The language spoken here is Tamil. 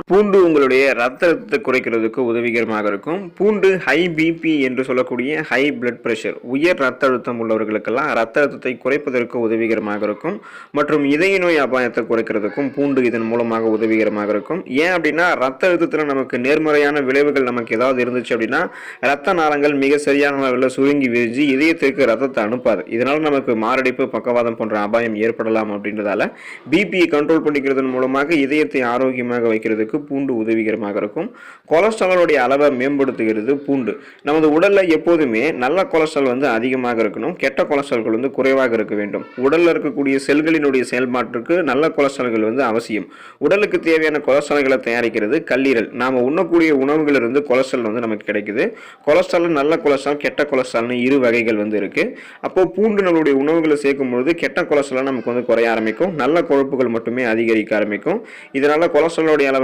பூண்டு உங்களுடைய ரத்த அழுத்தத்தை குறைக்கிறதுக்கு உதவிகரமாக இருக்கும். பூண்டு ஹை பிபி என்று சொல்லக்கூடிய ஹை பிளட் பிரஷர், உயர் ரத்த அழுத்தம் உள்ளவர்களுக்கெல்லாம் ரத்த அழுத்தத்தை குறைப்பதற்கு உதவிகரமாக இருக்கும். மற்றும் இதய நோய் அபாயத்தை குறைக்கிறதுக்கும் பூண்டு இதன் மூலமாக உதவிகரமாக இருக்கும். ஏன் அப்படின்னா ரத்த அழுத்தத்தில் நமக்கு நேர்மறையான விளைவுகள் நமக்கு ஏதாவது இருந்துச்சு அப்படின்னா ரத்த நாளங்கள் மிக சரியான அளவில் சுருங்கி விரிஞ்சு இதயத்திற்கு ரத்தத்தை அனுப்பாது. இதனால் நமக்கு மாரடைப்பு, பக்கவாதம் போன்ற அபாயம் ஏற்படலாம். அப்படின்றதால பிபியை கண்ட்ரோல் பண்ணிக்கிறதன் மூலமாக இதயத்தை ஆரோக்கியமாக வைக்கிறது பூண்டு உதவிகரமாக இருக்கும். கொலஸ்ட்ராலுடைய அளவை மேம்படுத்துகிறது பூண்டு. நமது உடல்ல எப்போதுமே நல்ல கொலஸ்ட்ரால் அதிகமாக இருக்கணும், கெட்ட கொலஸ்ட்ரால்கள் குறைவாக இருக்க வேண்டும். உடல்ல இருக்கக்கூடிய செல்களினுடைய செயல்பாட்டிற்கு நல்ல கொலஸ்ட்ரால்கள் அவசியம். உடலுக்கு தேவையான கொலஸ்ட்ரால்களை தயாரிக்கிறது கல்லீரல். நாம உண்ணக்கூடிய உணவுகளிலிருந்து கொலஸ்ட்ரால் நமக்கு கிடைக்குது. கொலஸ்ட்ரால் நல்ல கொலஸ்ட்ரால், கெட்ட கொலஸ்ட்ரால்னு இரு வகைகள் இருக்கு. அப்போ பூண்டு நம்மளுடைய உணவுகளை சேர்க்கும் பொழுது கெட்ட கொலஸ்ட்ரால் நமக்கு குறைய ஆரம்பிக்கும், நல்ல கொழுப்புகள் மட்டுமே அதிகரிக்க ஆரம்பிக்கும். இதனால கொலஸ்ட்ராலுடைய அளவை